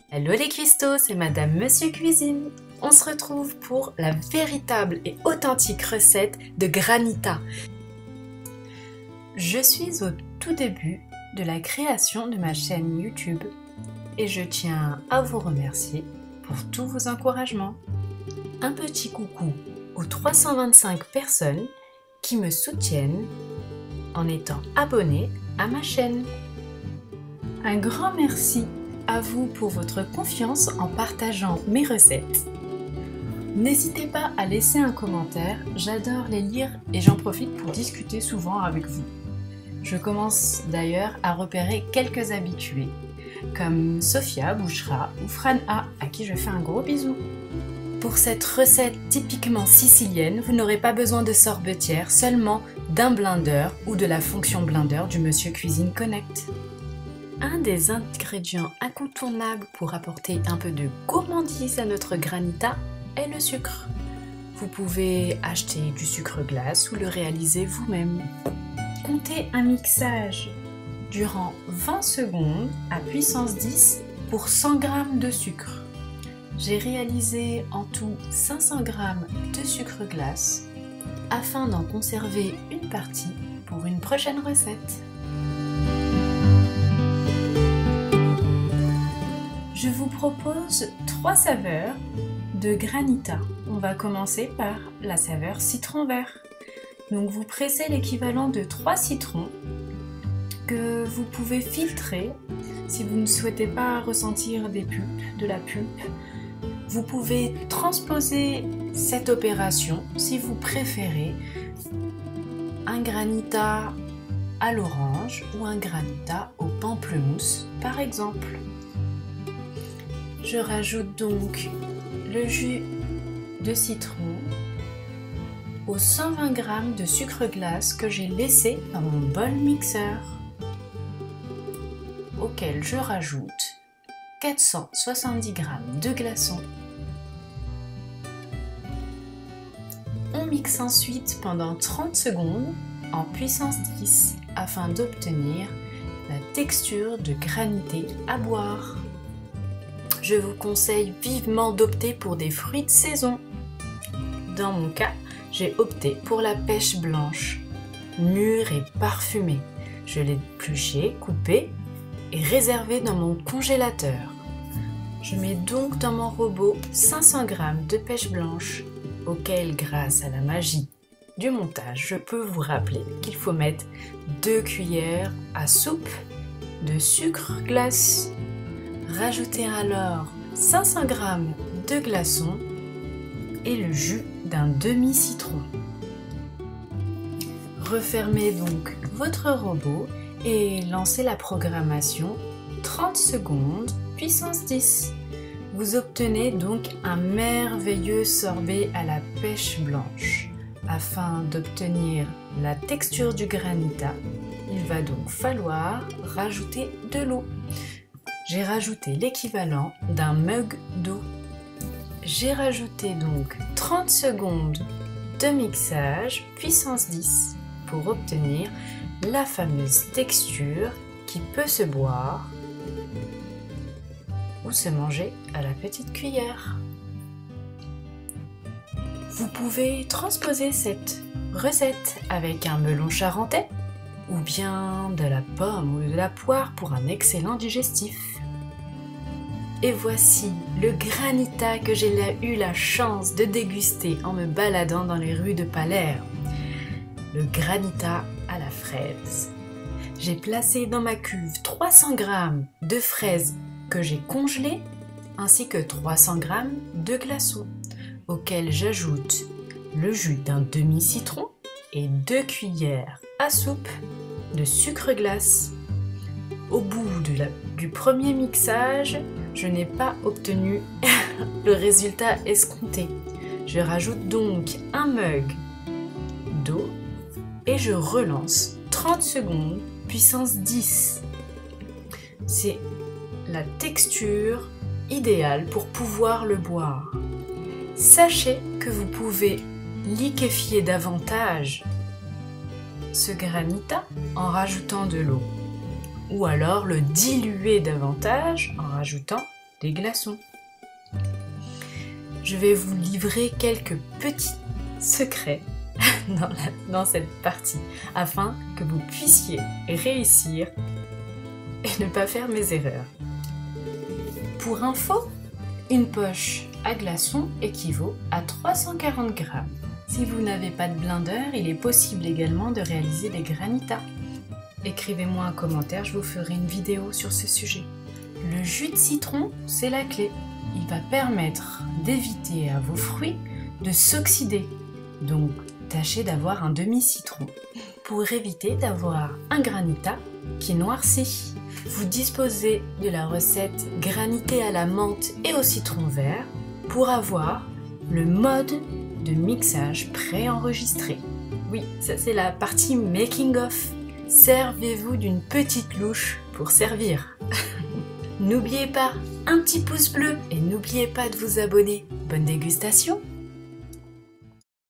Hello les cuistots, c'est Madame Monsieur Cuisine. On se retrouve pour la véritable et authentique recette de granita. Je suis au tout début de la création de ma chaîne YouTube et je tiens à vous remercier pour tous vos encouragements. Un petit coucou aux 325 personnes qui me soutiennent en étant abonnés à ma chaîne. Un grand merci à vous pour votre confiance en partageant mes recettes. N'hésitez pas à laisser un commentaire, j'adore les lire et j'en profite pour discuter souvent avec vous. Je commence d'ailleurs à repérer quelques habitués, comme Sophia Bouchra ou Fran A, à qui je fais un gros bisou. Pour cette recette typiquement sicilienne, vous n'aurez pas besoin de sorbetière, seulement d'un blender ou de la fonction blender du Monsieur Cuisine Connect. Un des ingrédients incontournables pour apporter un peu de gourmandise à notre granita est le sucre. Vous pouvez acheter du sucre glace ou le réaliser vous-même. Comptez un mixage durant 20 secondes à puissance 10 pour 100 g de sucre. J'ai réalisé en tout 500 g de sucre glace afin d'en conserver une partie pour une prochaine recette. Je vous propose 3 saveurs de granita. On va commencer par la saveur citron vert. Donc vous pressez l'équivalent de 3 citrons que vous pouvez filtrer si vous ne souhaitez pas ressentir de la pulpe. Vous pouvez transposer cette opération si vous préférez un granita à l'orange ou un granita au pamplemousse par exemple. Je rajoute donc le jus de citron aux 120 g de sucre glace que j'ai laissé dans mon bol mixeur, auquel je rajoute 470 g de glaçons. On mixe ensuite pendant 30 secondes en puissance 10 afin d'obtenir la texture de granité à boire. Je vous conseille vivement d'opter pour des fruits de saison. Dans mon cas, j'ai opté pour la pêche blanche, mûre et parfumée. Je l'ai épluchée, coupée et réservée dans mon congélateur. Je mets donc dans mon robot 500 g de pêche blanche, auquel, grâce à la magie du montage, je peux vous rappeler qu'il faut mettre 2 cuillères à soupe de sucre glace. Rajoutez alors 500 g de glaçons et le jus d'un demi-citron. Refermez donc votre robot et lancez la programmation 30 secondes, puissance 10. Vous obtenez donc un merveilleux sorbet à la pêche blanche. Afin d'obtenir la texture du granita, il va donc falloir rajouter de l'eau. J'ai rajouté l'équivalent d'un mug d'eau. J'ai rajouté donc 30 secondes de mixage puissance 10 pour obtenir la fameuse texture qui peut se boire ou se manger à la petite cuillère. Vous pouvez transposer cette recette avec un melon charentais ou bien de la pomme ou de la poire pour un excellent digestif. Et voici le granita que j'ai eu la chance de déguster en me baladant dans les rues de Palerme. Le granita à la fraise. J'ai placé dans ma cuve 300 g de fraises que j'ai congelées ainsi que 300 g de glaçons auxquels j'ajoute le jus d'un demi-citron et 2 cuillères à soupe de sucre glace. Au bout du premier mixage, je n'ai pas obtenu le résultat escompté. Je rajoute donc un mug d'eau et je relance 30 secondes, puissance 10. C'est la texture idéale pour pouvoir le boire. Sachez que vous pouvez liquéfier davantage ce granita en rajoutant de l'eau ou alors le diluer davantage en rajoutant des glaçons. Je vais vous livrer quelques petits secrets dans cette partie afin que vous puissiez réussir et ne pas faire mes erreurs. Pour info, une poche à glaçons équivaut à 340 grammes. Si vous n'avez pas de blender, il est possible également de réaliser des granitas. Écrivez-moi un commentaire, je vous ferai une vidéo sur ce sujet. Le jus de citron, c'est la clé. Il va permettre d'éviter à vos fruits de s'oxyder. Donc, tâchez d'avoir un demi-citron pour éviter d'avoir un granita qui noircit. Vous disposez de la recette granité à la menthe et au citron vert pour avoir le mode de mixage préenregistré. Oui, ça c'est la partie making of. Servez-vous d'une petite louche pour servir. N'oubliez pas un petit pouce bleu et n'oubliez pas de vous abonner. Bonne dégustation!